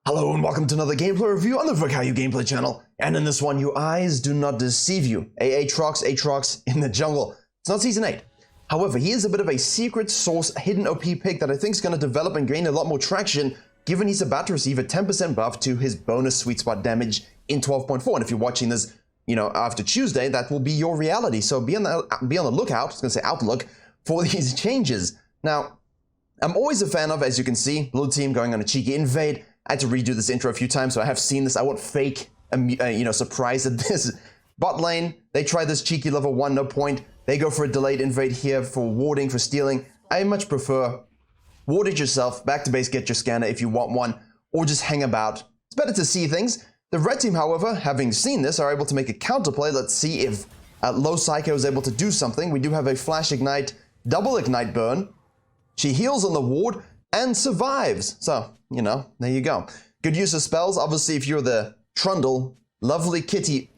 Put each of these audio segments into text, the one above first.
Hello and welcome to another gameplay review on the Virkayu gameplay channel. And in this one, your eyes do not deceive you. AATROX in the jungle. It's not Season 8. However, he is a bit of a secret source hidden OP pick that I think is going to develop and gain a lot more traction, given he's about to receive a 10% buff to his bonus sweet spot damage in 12.4. And if you're watching this, after Tuesday, that will be your reality. So be on the lookout, I was going to say outlook, for these changes. Now, I'm always a fan of, as you can see, blue team going on a cheeky invade. I had to redo this intro a few times, so I have seen this. I won't fake, surprise at this. Bot lane, they try this cheeky level 1, no point. They go for a delayed invade here for warding, for stealing. I much prefer ward it yourself, back to base, get your scanner if you want one, or just hang about. It's better to see things. The red team, however, having seen this, are able to make a counterplay. Let's see if Low Psycho is able to do something. We do have a flash ignite, double ignite burn. She heals on the ward and survives. So, there you go. Good use of spells. Obviously, if you're the Trundle, lovely kitty,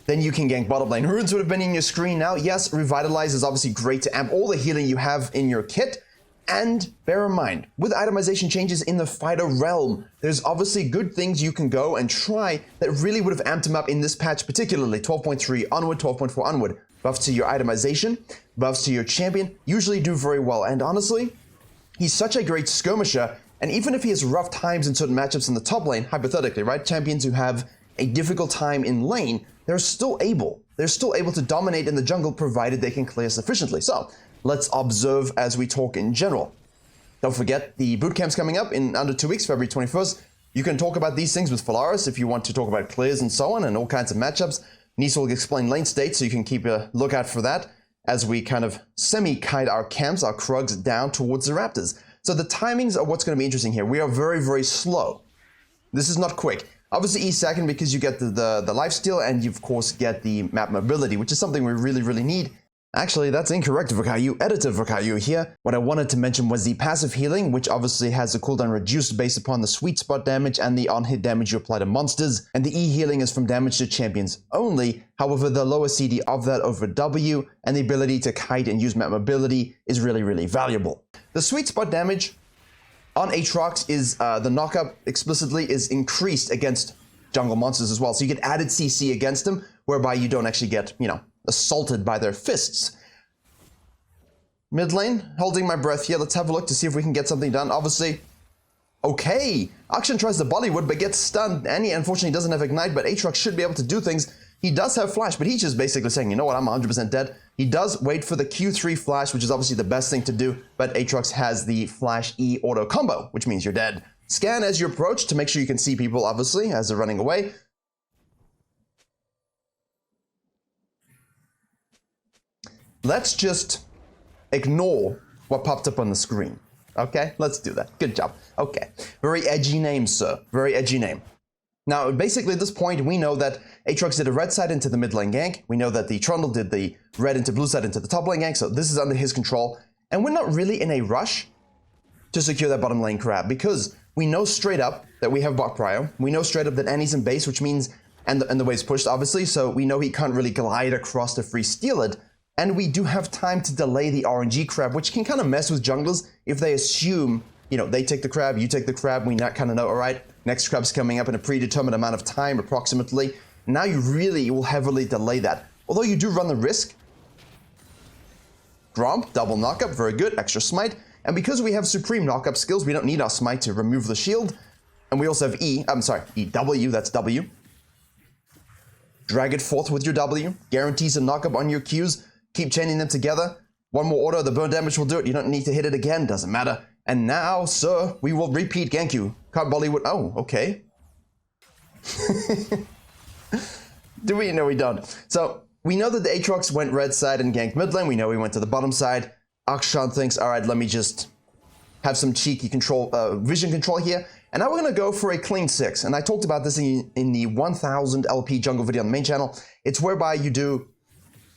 then you can gank bottom lane. Runes would have been in your screen now. Yes, Revitalize is obviously great to amp all the healing you have in your kit. And bear in mind, with itemization changes in the fighter realm, there's obviously good things you can go and try that really would have amped him up in this patch, particularly 12.3 onward, 12.4 onward. Buffs to your itemization, buffs to your champion, usually do very well. And honestly, he's such a great skirmisher, and even if he has rough times in certain matchups in the top lane, hypothetically, right? Champions who have a difficult time in lane, they're still able to dominate in the jungle provided they can clear sufficiently. So, let's observe as we talk in general. Don't forget, the bootcamp's coming up in under 2 weeks, February 21st. You can talk about these things with Phalaris if you want to talk about clears and so on, and all kinds of matchups. Nisa will explain lane state, so you can keep a lookout for that as we kind of semi-kite our camps, our Krugs, down towards the Raptors. So the timings are what's going to be interesting here. We are very, very slow. This is not quick. Obviously E2 because you get the lifesteal and you of course get the map mobility, which is something we really, really need. Actually, that's incorrect, Virkayu. Editor Virkayu here. What I wanted to mention was the passive healing, which obviously has a cooldown reduced based upon the sweet spot damage and the on-hit damage you apply to monsters. And the E healing is from damage to champions only. However, the lower CD of that over W and the ability to kite and use map mobility is really, really valuable. The sweet spot damage on AATROX is the knockup explicitly is increased against jungle monsters as well. So you get added CC against them, whereby you don't actually get, assaulted by their fists. Mid lane, holding my breath here. Let's have a look to see if we can get something done. Obviously, okay. Akshan tries the Bollywood, but gets stunned. And he unfortunately doesn't have Ignite, but AATROX should be able to do things. He does have Flash, but he's just basically saying, you know what, I'm 100% dead. He does wait for the Q3 Flash, which is obviously the best thing to do, but AATROX has the Flash E auto combo, which means you're dead. Scan as you approach to make sure you can see people, obviously, as they're running away. Let's just ignore what popped up on the screen. Okay, let's do that. Good job. Okay, very edgy name, sir. Very edgy name. Now, basically at this point, we know that AATROX did a red side into the mid lane gank. We know that the Trundle did the red into blue side into the top lane gank, so this is under his control. And we're not really in a rush to secure that bottom lane crab, because we know straight up that we have bot prio. We know straight up that Annie's in base, which means, and the wave's pushed, obviously, so we know he can't really glide across to free steal it. And we do have time to delay the RNG crab, which can kind of mess with junglers if they assume, they take the crab, you take the crab, we not kind of know, all right, next crab's coming up in a predetermined amount of time, approximately. Now you really will heavily delay that. Although you do run the risk. Gromp, double knockup, very good, extra smite. And because we have supreme knockup skills, we don't need our smite to remove the shield. And we also have EW, that's W. Drag it forth with your W, guarantees a knockup on your Qs. Keep chaining them together. One more auto, the burn damage will do it. You don't need to hit it again, doesn't matter. And now, sir, we will repeat gank you. Can't Bollywood. Oh, okay. Do we? No, we don't. So, we know that the AATROX went red side and ganked mid lane. We know he went to the bottom side. Akshan thinks, all right, let me just have some cheeky control, vision control here. And now we're going to go for a clean 6. And I talked about this in the 1000 LP jungle video on the main channel. It's whereby you do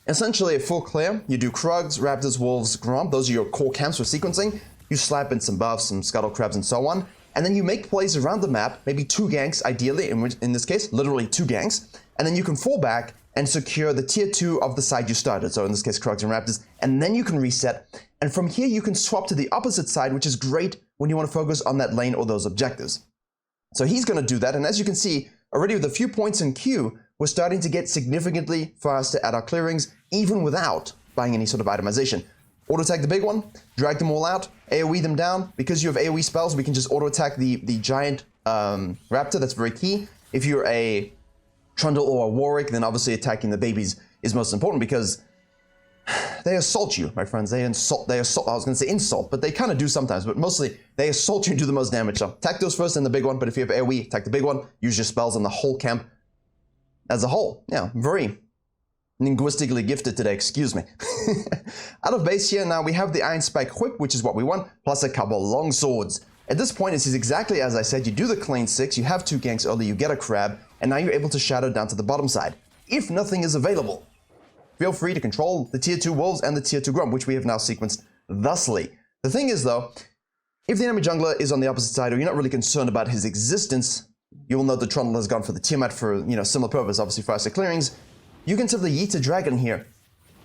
essentially a full clear. You do Krugs, Raptors, Wolves, Gromp. Those are your core camps for sequencing. You slap in some buffs, some Scuttle Crabs, and so on. And then you make plays around the map, maybe 2 ganks, ideally, in this case, literally 2 ganks. And then you can fall back and secure the tier 2 of the side you started. So in this case, Krugs and Raptors. And then you can reset And from here, you can swap to the opposite side, which is great when you want to focus on that lane or those objectives. So he's going to do that. And as you can see, already with a few points in queue, we're starting to get significantly faster at our clearings, even without buying any sort of itemization. Auto attack the big one, drag them all out, AoE them down. Because you have AoE spells, we can just auto attack the giant raptor. That's very key. If you're a Trundle or a Warwick, then obviously attacking the babies is most important because they assault you, my friends. They assault. I was going to say insult, but they kind of do sometimes. But mostly, they assault you and do the most damage. So attack those first and the big one. But if you have AoE, attack the big one. Use your spells on the whole camp as a whole. Yeah, very linguistically gifted today. Excuse me. Out of base here, now we have the Iron Spike Whip, which is what we want, plus a couple long swords. At this point, it is exactly as I said. You do the clean 6, you have 2 ganks early, you get a crab, and now you're able to shadow down to the bottom side. If nothing is available, feel free to control the tier 2 wolves and the tier 2 grump, which we have now sequenced thusly. The thing is though, if the enemy jungler is on the opposite side or you're not really concerned about his existence, you will note the Trundle has gone for the Tiamat for, similar purpose, obviously faster clearings. You can simply yeet a dragon here.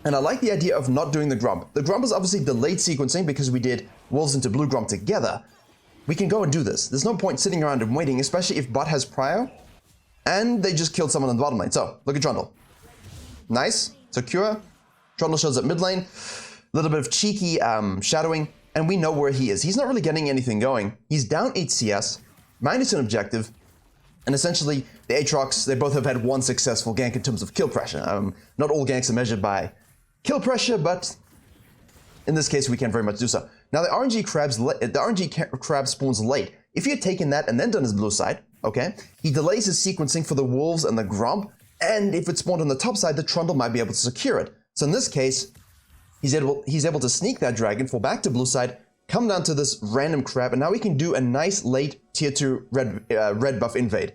And I like the idea of not doing the grump. The grump is obviously delayed sequencing because we did wolves into blue grump together. We can go and do this. There's no point sitting around and waiting, especially if bot has prio and they just killed someone in the bottom lane. So look at Trundle. Nice. Secure. Trundle shows up mid lane. A little bit of cheeky shadowing, and we know where he is. He's not really getting anything going. He's down 8 CS, minus an objective, and essentially the AATROX, they both have had one successful gank in terms of kill pressure. Not all ganks are measured by kill pressure, but in this case we can very much do so. Now the RNG crab spawns late. If he had taken that and then done his blue side, okay, he delays his sequencing for the wolves and the grump. And if it spawned on the top side, the Trundle might be able to secure it. So in this case, he's able to sneak that dragon, fall back to blue side, come down to this random crab, and now we can do a nice late tier 2 red buff invade.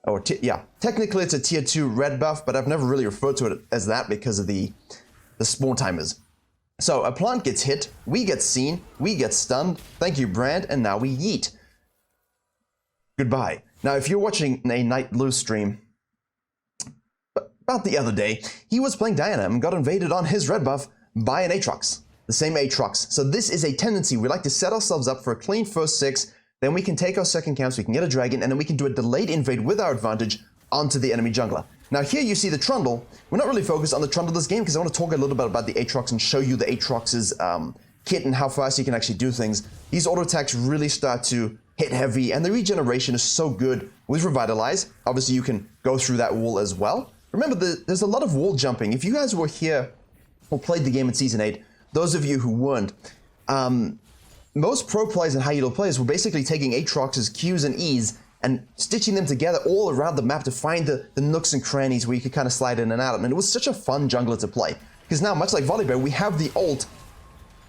Or technically it's a tier 2 red buff, but I've never really referred to it as that because of the spawn timers. So a plant gets hit, we get seen, we get stunned. Thank you, Brand, and now we yeet. Goodbye. Now, if you're watching a Night Blue stream, about the other day, he was playing Diana and got invaded on his red buff by an AATROX, the same AATROX. So this is a tendency. We like to set ourselves up for a clean first 6, then we can take our second camps, we can get a dragon, and then we can do a delayed invade with our advantage onto the enemy jungler. Now here you see the Trundle. We're not really focused on the Trundle this game because I want to talk a little bit about the AATROX and show you the AATROX's kit and how fast you can actually do things. These auto attacks really start to hit heavy, and the regeneration is so good with Revitalize. Obviously you can go through that wall as well. Remember, there's a lot of wall jumping. If you guys were here or played the game in Season 8, those of you who weren't, most pro players and high elo players were basically taking AATROX's Qs and Es and stitching them together all around the map to find the nooks and crannies where you could kind of slide in and out. And it was such a fun jungler to play. Because now, much like Volibear, we have the ult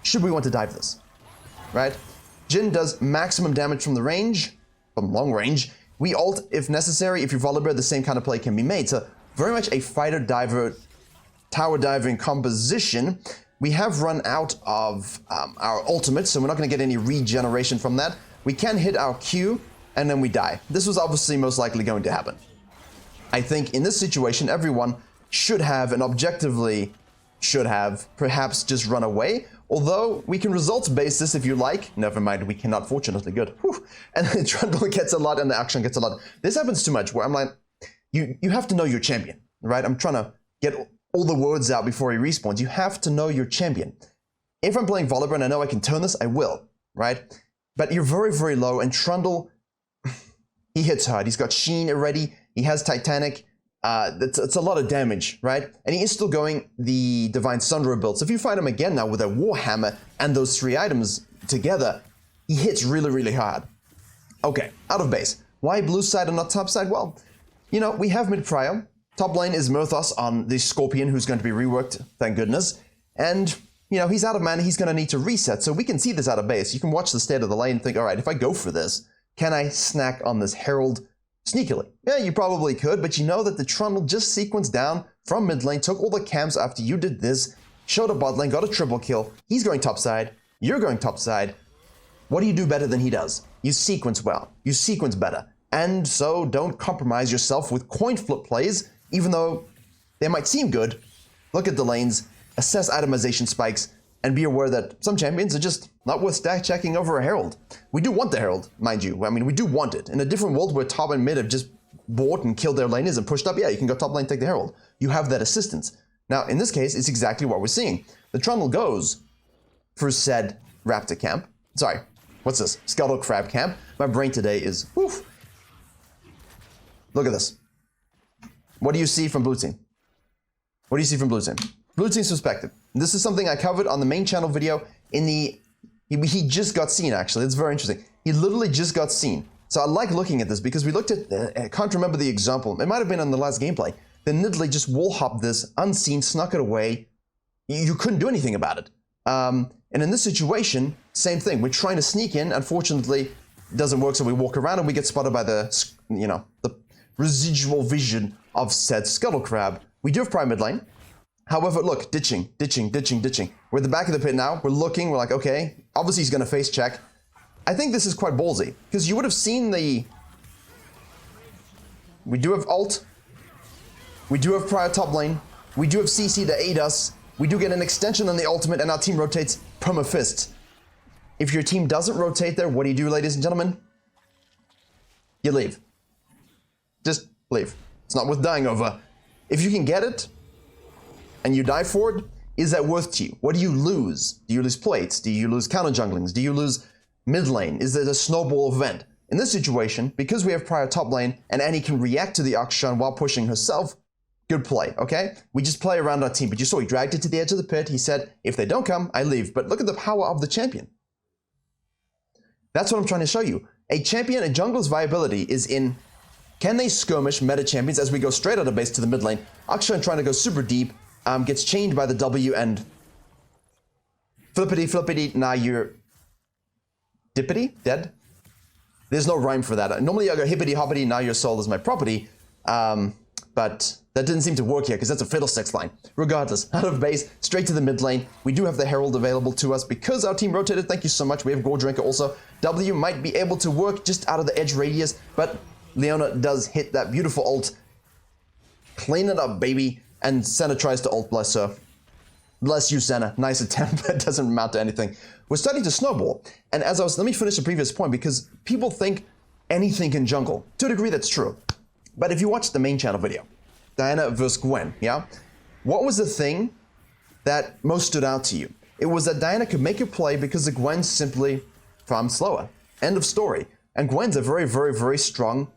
should we want to dive this, right? Jhin does maximum damage from the range, from long range. We ult if necessary. If you're Volibear, the same kind of play can be made. So very much a fighter diver, tower diving composition. We have run out of our ultimate, so we're not going to get any regeneration from that. We can hit our Q, and then we die. This was obviously most likely going to happen. I think in this situation, everyone should have, and objectively should have, perhaps just run away. Although, we can results-base this if you like. Never mind, we cannot, fortunately. Good. Whew. And then Trundle gets a lot, and the action gets a lot. This happens too much, where I'm like, you have to know your champion, right? I'm trying to get all the words out before he respawns. You have to know your champion. If I'm playing Volibear and I know I can turn this, I will, right? But you're very, very low, and Trundle, he hits hard. He's got Sheen already. He has Titanic. It's a lot of damage, right? And he is still going the Divine Sunderer build. So if you fight him again now with a Warhammer and those 3 items together, he hits really, really hard. Okay, out of base. Why blue side and not top side? Well, you know, we have mid prio. Top lane is Mirthos on the Scorpion, who's going to be reworked, thank goodness. And, you know, he's out of mana, he's going to need to reset. So we can see this out of base. You can watch the state of the lane and think, all right, if I go for this, can I snack on this Herald sneakily? Yeah, you probably could, but you know that the Trundle just sequenced down from mid lane, took all the camps after you did this, showed a bot lane, got a triple kill. He's going top side, you're going top side. What do you do better than he does? You sequence well, you sequence better. And so don't compromise yourself with coin flip plays, even though they might seem good. Look at the lanes, assess itemization spikes, and be aware that some champions are just not worth stack checking over a Herald. We do want the Herald, mind you. I mean, we do want it. In a different world where top and mid have just bought and killed their laners and pushed up, yeah, you can go top lane, take the Herald. You have that assistance. Now, in this case, it's exactly what we're seeing. The Trundle goes for said Raptor camp. Sorry, what's this? Scuttle Crab camp. My brain today is, woof. Look at this. What do you see from blue team? What do you see from blue team? Blue team's perspective. This is something I covered on the main channel video in the... He just got seen, actually. It's very interesting. He literally just got seen. So I like looking at this because we looked at... I can't remember the example. It might have been on the last gameplay. They literally just wall hopped this, unseen, snuck it away. You couldn't do anything about it. And in this situation, same thing. We're trying to sneak in. Unfortunately, it doesn't work, so we walk around and we get spotted by the, you know, the residual vision of said Scuttle Crab. We do have Prime mid lane. However, look, ditching. We're at the back of the pit now. We're looking. We're like, okay, obviously he's going to face check. I think this is quite ballsy because you would have seen the... We do have ult. We do have prior top lane. We do have CC to aid us. We do get an extension on the ultimate and our team rotates perma-fist. If your team doesn't rotate there, what do you do, ladies and gentlemen? You leave. Just leave. It's not worth dying over. If you can get it, and you die for it, is that worth to you? What do you lose? Do you lose plates? Do you lose counter junglings? Do you lose mid lane? Is it a snowball event? In this situation, because we have prior top lane, and Annie can react to the Akshan while pushing herself, good play, okay? We just play around our team, but you saw he dragged it to the edge of the pit. He said, if they don't come, I leave. But look at the power of the champion. That's what I'm trying to show you. A champion, a jungler's viability is in, can they skirmish meta champions as we go straight out of base to the mid lane? Akshan trying to go super deep, gets chained by the W and flippity, now you're dippity, dead? There's no rhyme for that. Normally I go hippity hoppity, now your soul is my property, but that didn't seem to work here because that's a fiddlesticks line. Regardless, out of base, straight to the mid lane. We do have the Herald available to us because our team rotated. Thank you so much. We have Gore Drinker also. W might be able to work just out of the edge radius, but Leona does hit that beautiful ult. Clean it up, baby. And Senna tries to ult, bless her. Bless you, Senna. Nice attempt, but it doesn't amount to anything. We're starting to snowball. And as I was, let me finish the previous point because people think anything can jungle. To a degree, that's true. But if you watch the main channel video, Diana versus Gwen, yeah? What was the thing that most stood out to you? It was that Diana could make a play because the Gwen simply farmed slower. End of story. And Gwen's a very, very, very strong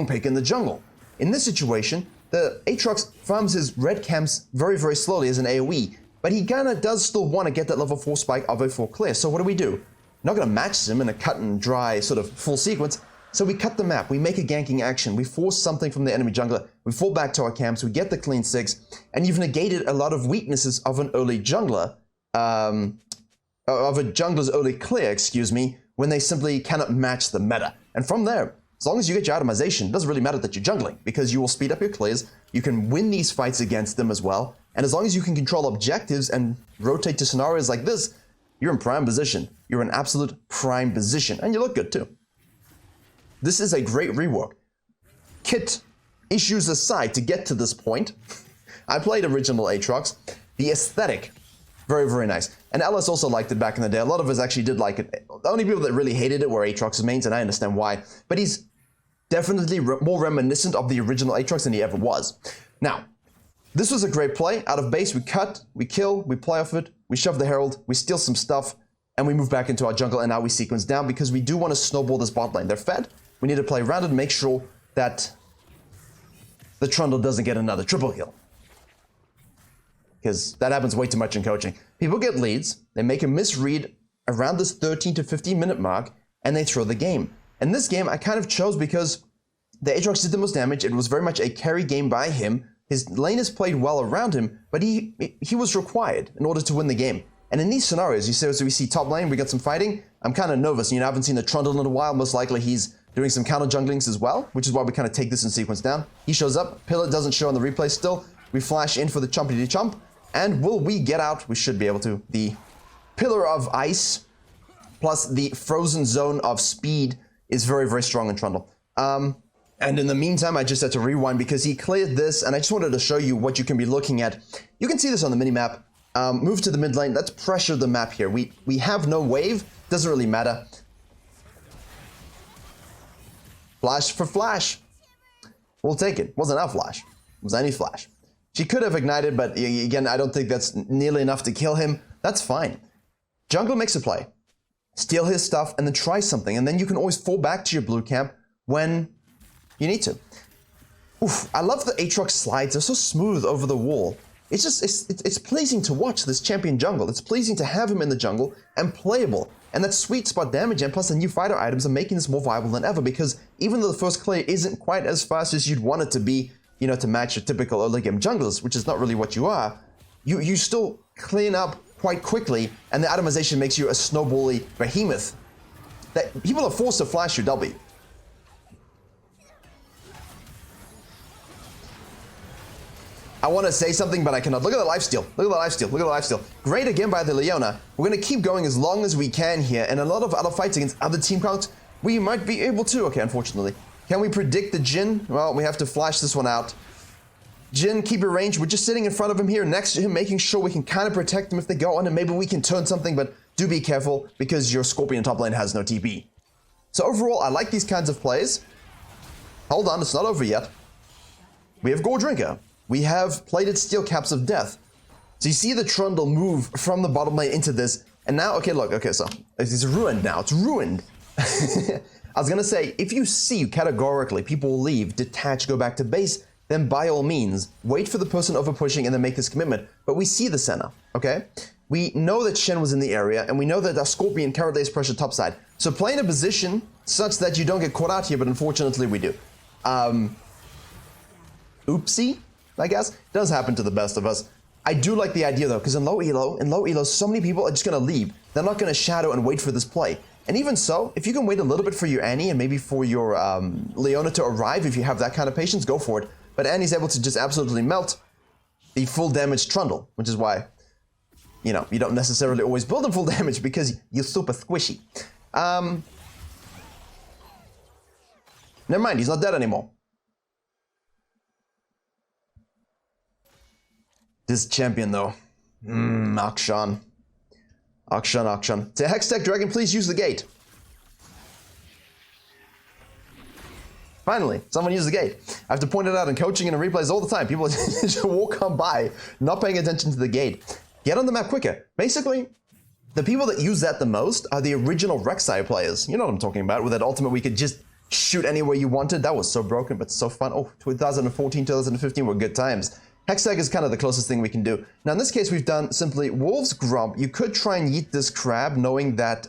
pick in the jungle. In this situation, the AATROX farms his red camps very, very slowly as an AoE, but he kinda does still want to get that level 4 spike of a 4 clear. So what do? Not gonna match him in a cut and dry sort of full sequence. So we cut the map, we make a ganking action, we force something from the enemy jungler, we fall back to our camps, we get the clean 6, and you've negated a lot of weaknesses of an early jungler, of a jungler's early clear, excuse me, when they simply cannot match the meta. And from there, as long as you get your atomization, it doesn't really matter that you're jungling, because you will speed up your clears, you can win these fights against them as well, and as long as you can control objectives and rotate to scenarios like this, you're in prime position. You're in absolute prime position, and you look good too. This is a great rework. Kit issues aside, to get to this point, I played original AATROX. The aesthetic, very, very nice. And Ellis also liked it back in the day. A lot of us actually did like it. The only people that really hated it were AATROX's mains, and I understand why. But he's definitely more reminiscent of the original AATROX than he ever was. Now, this was a great play. Out of base, we cut, we kill, we play off it, we shove the Herald, we steal some stuff, and we move back into our jungle, and now we sequence down because we do want to snowball this bot lane. They're fed. We need to play around it and make sure that the Trundle doesn't get another triple kill. Because that happens way too much in coaching. People get leads, they make a misread around this 13 to 15 minute mark, and they throw the game. And this game I kind of chose because the AATROX did the most damage. It was very much a carry game by him. His lane is played well around him, but he was required in order to win the game. And in these scenarios, you see, so we see top lane, we got some fighting. I'm kind of nervous. You know, I haven't seen the Trundle in a while. Most likely he's doing some counter junglings as well, which is why we kind of take this in sequence down. He shows up, Pillar doesn't show on the replay still. We flash in for the chumpity chump, and will we get out? We should be able to. The Pillar of Ice plus the Frozen Zone of Speed is very, very strong in Trundle. And in the meantime, I just had to rewind because he cleared this, and I just wanted to show you what you can be looking at. You can see this on the minimap. Move to the mid lane. Let's pressure the map here. We have no wave. Doesn't really matter. Flash for flash. We'll take it. Wasn't our flash. It was any flash. She could have ignited, but again, I don't think that's nearly enough to kill him. That's fine. Jungle makes a play. Steal his stuff and then try something. And then you can always fall back to your blue camp when you need to. Oof, I love the AATROX slides. They're so smooth over the wall. It's just, it's pleasing to watch this champion jungle. It's pleasing to have him in the jungle and playable. And that sweet spot damage and plus the new fighter items are making this more viable than ever, because even though the first clear isn't quite as fast as you'd want it to be, you know, to match your typical early game junglers, which is not really what you are, you still clean up quite quickly, and the itemization makes you a snowbally behemoth that people are forced to flash your W. I want to say something, but I cannot. Look at the lifesteal. Look at the lifesteal. Look at the lifesteal. Great again by the Leona. We're going to keep going as long as we can here. And a lot of other fights against other team counts, we might be able to. Okay, unfortunately. Can we predict the Jhin? Well, we have to flash this one out. Jhin, keep your range. We're just sitting in front of him here, next to him, making sure we can kind of protect him if they go on, and maybe we can turn something, but do be careful because your Scorpion top lane has no TP. So overall, I like these kinds of plays. Hold on, it's not over yet. We have Gordrinker. We have plated steel caps of death. So you see the Trundle move from the bottom lane into this. And now, okay, look, okay, so it's ruined now. It's ruined. I was going to say, if you see categorically people leave, detach, go back to base, then by all means, wait for the person over pushing and then make this commitment. But we see the Senna, okay? We know that Shen was in the area, and we know that our Scorpion currently is pressure topside. So play in a position such that you don't get caught out here, but unfortunately we do. Oopsie, I guess. It does happen to the best of us. I do like the idea though, because in low elo, so many people are just going to leave. They're not going to shadow and wait for this play. And even so, if you can wait a little bit for your Annie and maybe for your Leona to arrive, if you have that kind of patience, go for it. But Annie's able to just absolutely melt the full damage Trundle, which is why, you know, you don't necessarily always build in full damage because you're super squishy. Never mind, he's not dead anymore. This champion though, Akshan. Say, Hextech Dragon, please use the gate. Finally, someone used the gate. I have to point it out in coaching and in replays all the time. People just walk on by, not paying attention to the gate. Get on the map quicker. Basically, the people that use that the most are the original Rek'Sai players. You know what I'm talking about, with that ultimate we could just shoot anywhere you wanted. That was so broken, but so fun. Oh, 2014, 2015 were good times. Hextech is kind of the closest thing we can do. Now in this case, we've done simply Wolf's Grump. You could try and yeet this crab, knowing that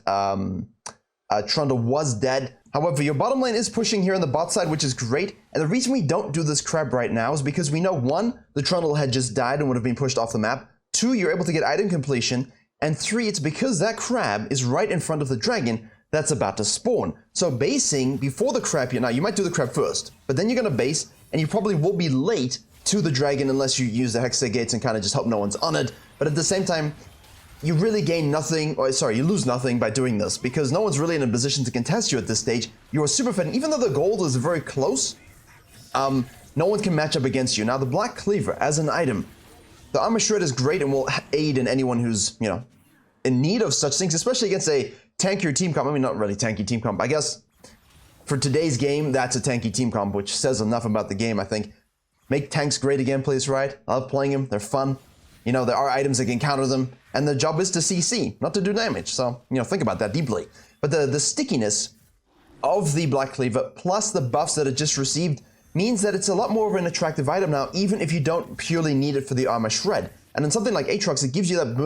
Trundle was dead. However, your bottom lane is pushing here on the bot side, which is great. And the reason we don't do this crab right now is because we know, one, the Trundle had just died and would have been pushed off the map. Two, you're able to get item completion. And three, it's because that crab is right in front of the dragon that's about to spawn. So basing before the crab here, now you might do the crab first, but then you're going to base, and you probably will be late to the dragon unless you use the Hextech gates and kind of just hope no one's on it. But at the same time, you really gain nothing, or sorry, you lose nothing by doing this, because no one's really in a position to contest you at this stage. You're super fit, and even though the gold is very close, no one can match up against you. Now the Black Cleaver as an item, the Armor Shred is great and will aid in anyone who's, you know, in need of such things, especially against a tankier team comp. I mean, not really tanky team comp. I guess for today's game, that's a tanky team comp, which says enough about the game, I think. Make tanks great again, please, right? I love playing them. They're fun. You know, there are items that can counter them, and the job is to CC, not to do damage. So, you know, think about that deeply. But the stickiness of the Black Cleaver, plus the buffs that it just received, means that it's a lot more of an attractive item now, even if you don't purely need it for the Armor Shred. And in something like AATROX, it gives you that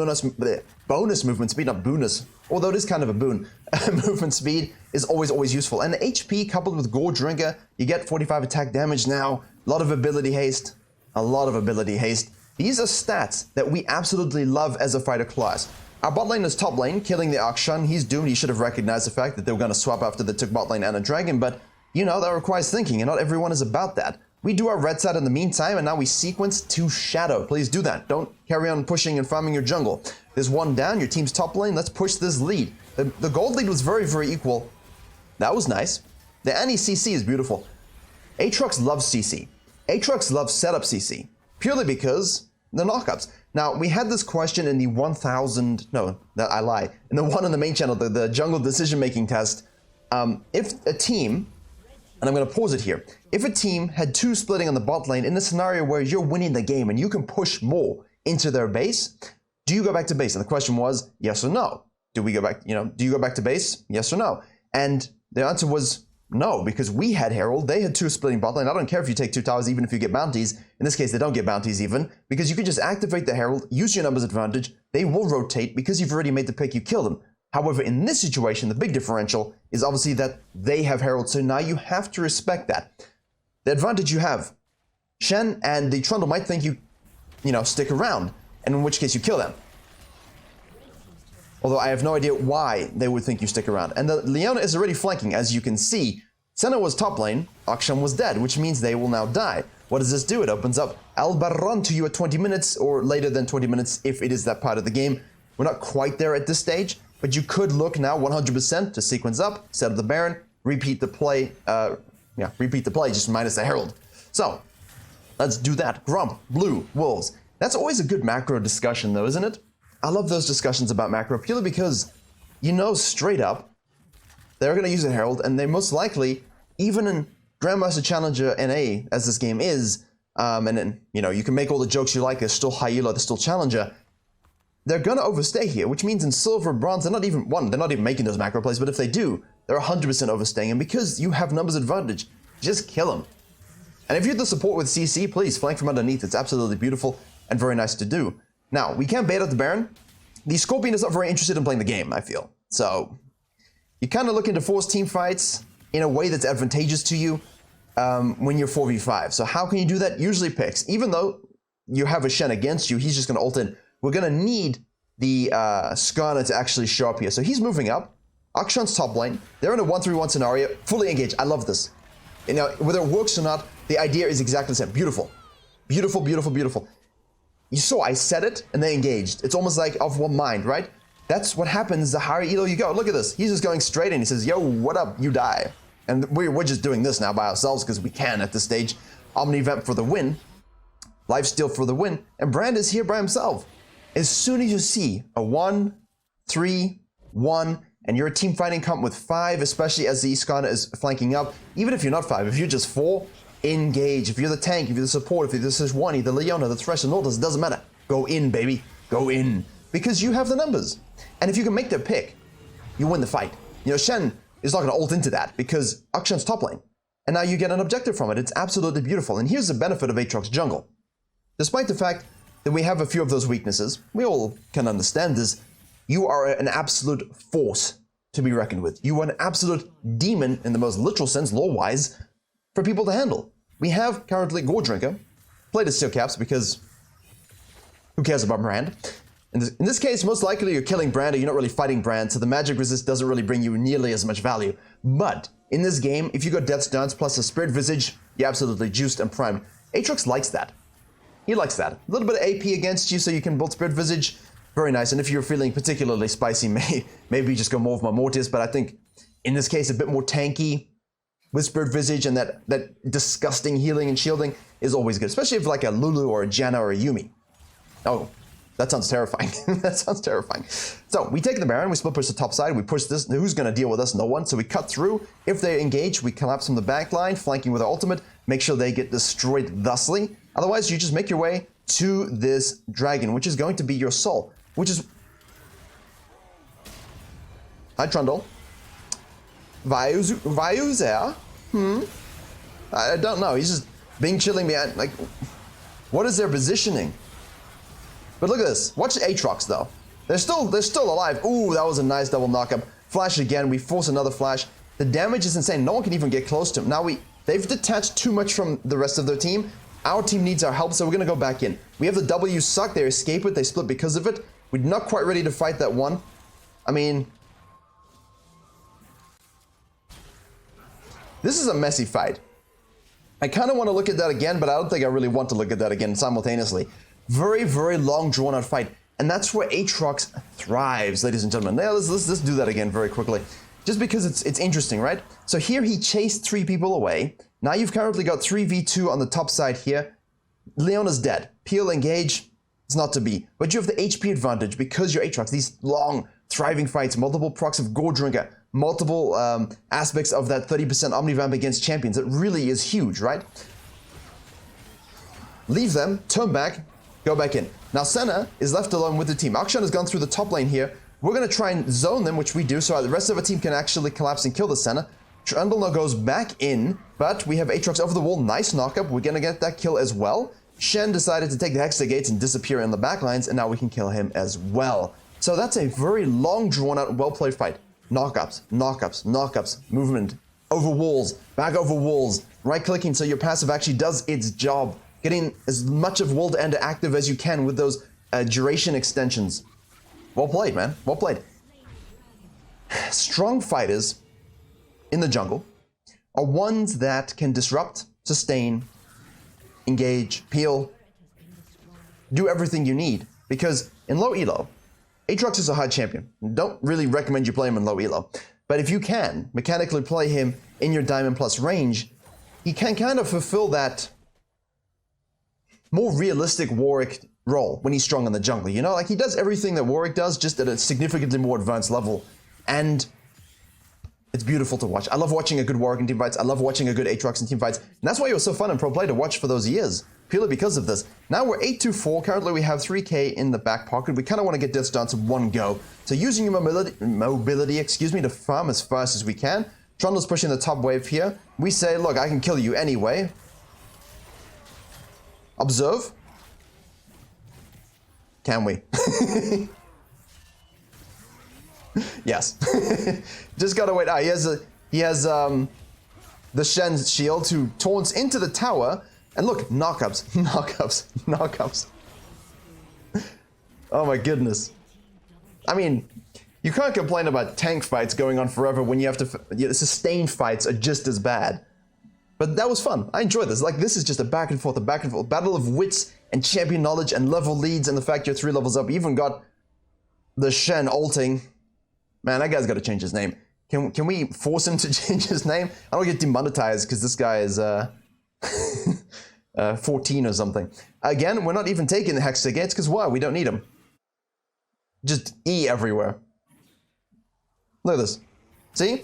bonus movement speed, not bonus, although it is kind of a boon. Movement speed is always useful. And the HP coupled with Gordrinker, you get 45 attack damage now, a lot of ability haste, These are stats that we absolutely love as a fighter class. Our bot lane is top lane, killing the Akshan. He's doomed. He should have recognized the fact that they were going to swap after they took bot lane and a dragon, but you know, that requires thinking, and not everyone is about that. We do our red side in the meantime, and now we sequence to Shadow. Please do that. Don't carry on pushing and farming your jungle. There's one down, your team's top lane. Let's push this lead. The gold lead was very equal. That was nice. The Annie CC is beautiful. AATROX loves CC. AATROX loves setup CC, purely because the knockups. Now, we had this question in the 1000, no, I lie, in the one on the main channel, the jungle decision-making test. If a team, and I'm going to pause it here, if a team had two splitting on the bot lane in a scenario where you're winning the game and you can push more into their base, do you go back to base? And the question was yes or no. Do we go back, do you go back to base? Yes or no? And the answer was no, because we had Herald, they had two splitting bot lane. I don't care if you take two towers, even if you get bounties. In this case, they don't get bounties even, because you can just activate the Herald, use your numbers advantage, they will rotate because you've already made the pick, you kill them. However, in this situation, the big differential is obviously that they have Herald, so now you have to respect that. The advantage you have, Shen and the Trundle might think you stick around, and in which case you kill them. Although I have no idea why they would think you stick around. And the Leona is already flanking, as you can see. Senna was top lane, Akshan was dead, which means they will now die. What does this do? It opens up Albaron to you at 20 minutes, or later than 20 minutes if it is that part of the game. We're not quite there at this stage, but you could look now 100% to sequence up, set up the Baron, repeat the play, just minus the Herald. So, let's do that. Grump, blue, wolves. That's always a good macro discussion though, isn't it? I love those discussions about macro purely because straight up they're going to use a Herald, and they most likely, even in Grandmaster Challenger NA as this game is, and then you can make all the jokes you like, there's still high elo, there's still Challenger, they're going to overstay here, which means in Silver and Bronze they're not even making those macro plays, but if they do, they're 100% overstaying, and because you have numbers advantage, just kill them. And if you're the support with CC, please flank from underneath. It's absolutely beautiful and very nice to do. Now, we can't bait out the Baron. The Scorpion is not very interested in playing the game, I feel. So, you kind of looking to force team fights in a way that's advantageous to you when you're 4v5. So how can you do that? Usually picks. Even though you have a Shen against you, he's just going to ult in. We're going to need the Skarner to actually show up here. So he's moving up. Akshan's top lane. They're in a 1-3-1 scenario. Fully engaged. I love this. Whether it works or not, the idea is exactly the same. Beautiful. Beautiful, beautiful, beautiful. You saw I said it, and they engaged. It's almost like of one mind, right? That's what happens the higher elo you go. Look at this. He's just going straight in. He says, yo, what up? You die. And we're just doing this now by ourselves because we can at this stage. Omnivamp for the win. Lifesteal for the win. And Brand is here by himself. As soon as you see a 1, 3, 1, and you're a team fighting comp with 5, especially as the Skarner is flanking up, even if you're not 5, if you're just 4, engage. If you're the tank, if you're the support, if you're the Sejuani, the Leona, the Thresh, the Nautilus, it doesn't matter. Go in, baby. Go in. Because you have the numbers. And if you can make their pick, you win the fight. Shen is not going to ult into that because Akshan's top lane. And now you get an objective from it. It's absolutely beautiful. And here's the benefit of AATROX jungle. Despite the fact that we have a few of those weaknesses, we all can understand this, you are an absolute force to be reckoned with. You are an absolute demon in the most literal sense, lore-wise, for people to handle. We have currently Gore Drinker, played as Steel Caps because who cares about Brand? In this case, most likely you're killing Brand or you're not really fighting Brand, so the magic resist doesn't really bring you nearly as much value. But in this game, if you got Death's Dance plus a Spirit Visage, you're absolutely juiced and primed. AATROX likes that. He likes that. A little bit of AP against you so you can build Spirit Visage. Very nice. And if you're feeling particularly spicy, maybe just go more of my Mortis, but I think in this case a bit more tanky with Spirit Visage, and that disgusting healing and shielding is always good, especially if like a Lulu or a Janna or a Yuumi. Oh, that sounds terrifying. That sounds terrifying. So we take the Baron, we split push the top side, we push this. Who's going to deal with us? No one. So we cut through. If they engage, we collapse from the back line, flanking with our ultimate, make sure they get destroyed thusly. Otherwise, you just make your way to this dragon, which is going to be your soul, which is... Hi, Trundle. Vyu's there? I don't know. He's just being chilling behind. Like, what is their positioning? But look at this. Watch the AATROX though. They're still alive. Ooh, that was a nice double knockup. Flash again. We force another flash. The damage is insane. No one can even get close to him. Now they've detached too much from the rest of their team. Our team needs our help, so we're gonna go back in. We have the W suck. They escape it. They split because of it. We're not quite ready to fight that one. I mean, this is a messy fight. I kind of want to look at that again, but I don't think I really want to look at that again simultaneously. Very, very long, drawn-out fight. And that's where AATROX thrives, ladies and gentlemen. Now, let's do that again very quickly. Just because it's interesting, right? So here he chased 3 people away. Now you've currently got 3v2 on the top side here. Leona's dead. Peel, engage. It's not to be. But you have the HP advantage because you're AATROX. These long, thriving fights, multiple procs of Gore Drinker, multiple aspects of that 30% Omnivamp against champions. It really is huge, right? Leave them, turn back, go back in. Now Senna is left alone with the team. Akshan has gone through the top lane here. We're going to try and zone them, which we do, so the rest of our team can actually collapse and kill the Senna. Trundle now goes back in, but we have AATROX over the wall. Nice knockup. We're going to get that kill as well. Shen decided to take the Hexa Gates and disappear in the backlines, and now we can kill him as well. So that's a very long, drawn-out, well-played fight. Knockups, knockups, knockups, movement, over walls, back over walls, right-clicking so your passive actually does its job. Getting as much of World Ender active as you can with those duration extensions. Well played, man. Well played. Strong fighters in the jungle are ones that can disrupt, sustain, engage, peel, do everything you need. Because in low elo, AATROX is a hard champion. Don't really recommend you play him in low elo. But if you can mechanically play him in your Diamond Plus range, he can kind of fulfill that more realistic Warwick role when he's strong in the jungle. You know, like he does everything that Warwick does, just at a significantly more advanced level. And it's beautiful to watch. I love watching a good Warwick in team fights. I love watching a good AATROX in team fights. And that's why it was so fun in pro play to watch for those years. Purely because of this. Now we're 8-4. Currently we have 3k in the back pocket. We kind of want to get this done to one go. So using your mobility, to farm as fast as we can. Trundle's pushing the top wave here. We say, look, I can kill you anyway. Observe. Can we? Yes. Just gotta wait. He has the Shen's shield who taunts into the tower. And look, knockups, knockups, knockups. Oh my goodness. I mean, you can't complain about tank fights going on forever when you have to... sustained fights are just as bad. But that was fun. I enjoyed this. Like, this is just a back and forth battle of wits and champion knowledge and level leads, and the fact you're 3 levels up. You even got the Shen ulting. Man, that guy's got to change his name. Can we force him to change his name? I don't get demonetized because this guy is 14 or something. Again, we're not even taking the Hexa Gates because why? We don't need them. Just E everywhere. Look at this. See?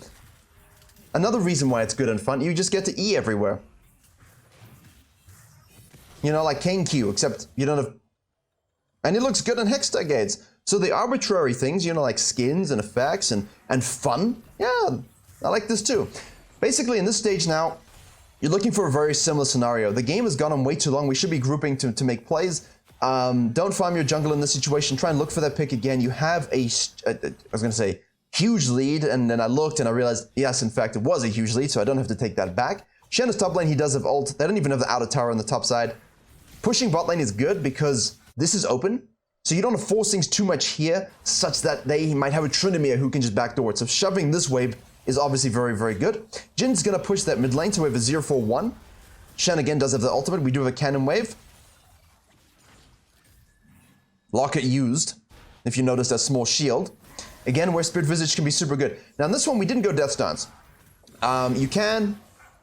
Another reason why it's good and fun, you just get to E everywhere. You know, like Kane Q, except you don't have... And it looks good in Hexa Gates. So the arbitrary things, you know, like skins and effects and fun, yeah, I like this too. Basically, in this stage now, you're looking for a very similar scenario. The game has gone on way too long. We should be grouping to make plays. Don't farm your jungle in this situation. Try and look for that pick again. You have I was going to say, huge lead, and then I looked and I realized, yes, in fact, it was a huge lead, so I don't have to take that back. Shen is top lane. He does have ult. They don't even have the outer tower on the top side. Pushing bot lane is good because this is open. So you don't have to force things too much here, such that they might have a Tryndamere who can just backdoor it. So shoving this wave is obviously very, very good. Jin's going to push that mid lane, so we have a 0-4-1. Shen again does have the ultimate. We do have a cannon wave. Locket used, if you notice that small shield. Again, where Spirit Visage can be super good. Now in this one, we didn't go Death Dance.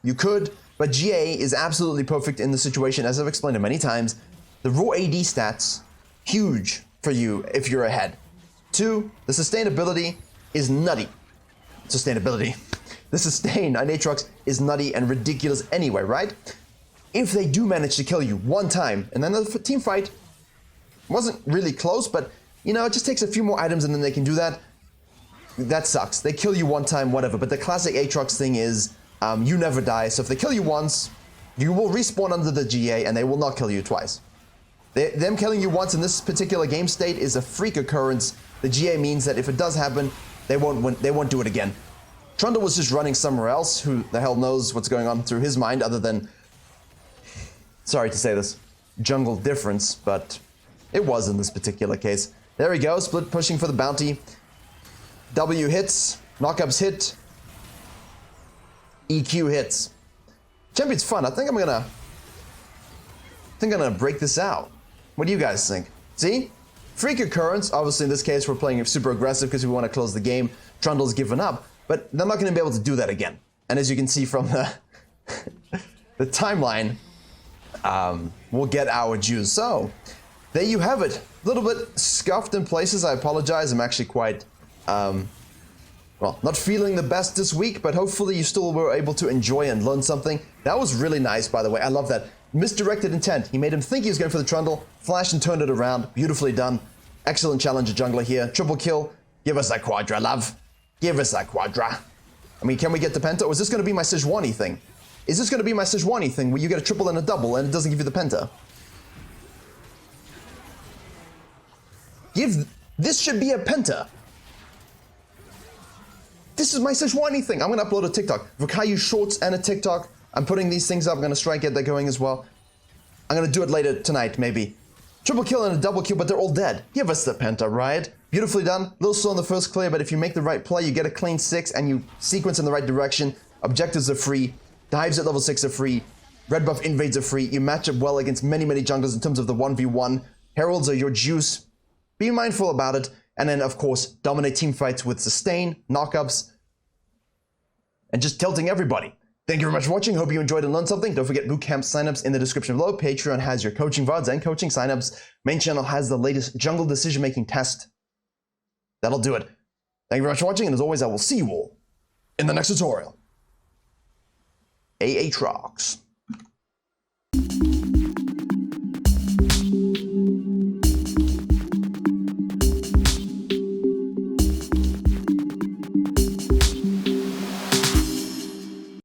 You could, but GA is absolutely perfect in the situation, as I've explained it many times. The raw AD stats, huge for you if you're ahead. 2, the sustainability is nutty. Sustainability. The sustain on AATROX is nutty and ridiculous anyway, right? If they do manage to kill you one time, and then the team fight wasn't really close, but you know, it just takes a few more items and then they can do that. That sucks. They kill you one time, whatever. But the classic AATROX thing is you never die. So if they kill you once, you will respawn under the GA and they will not kill you twice. Them killing you once in this particular game state is a freak occurrence. The GA means that if it does happen, they won't do it again. Trundle was just running somewhere else. Who the hell knows what's going on through his mind other than, sorry to say this, jungle difference, but it was in this particular case. There we go, split pushing for the bounty. W hits, knockups hit, EQ hits. Champion's fun. I think I'm gonna break this out. What do you guys think? See? Freak occurrence. Obviously in this case we're playing super aggressive because we want to close the game. Trundle's given up, but they're not going to be able to do that again. And as you can see from the the timeline, we'll get our juice. So there you have it. A little bit scuffed in places. I apologize. I'm actually quite, well, not feeling the best this week, but hopefully you still were able to enjoy and learn something. That was really nice, by the way. I love that. Misdirected intent. He made him think he was going for the trundle, flashed and turned it around. Beautifully done. Excellent challenger jungler here. Triple kill. Give us that quadra, love. Give us that quadra. I mean, can we get the penta? Or is this going to be my Sejuani thing? Is this going to be my Sejuani thing where you get a triple and a double and it doesn't give you the penta? This should be a penta. This is my Sejuani thing. I'm going to upload a TikTok. Virkayu shorts and a TikTok. I'm putting these things up. I'm going to try and get that going as well. I'm going to do it later tonight, maybe. Triple kill and a double kill, but they're all dead. Give us the penta, right? Beautifully done. A little slow on the first clear, but if you make the right play, you get a clean 6 and you sequence in the right direction. Objectives are free. Dives at level 6 are free. Red buff invades are free. You match up well against many, many junglers in terms of the 1v1. Heralds are your juice. Be mindful about it. And then, of course, dominate team fights with sustain, knockups, and just tilting everybody. Thank you very much for watching. Hope you enjoyed and learned something. Don't forget bootcamp signups in the description below. Patreon has your coaching VODs and coaching signups. Main channel has the latest jungle decision-making test. That'll do it. Thank you very much for watching, and as always, I will see you all in the next tutorial. AATROX.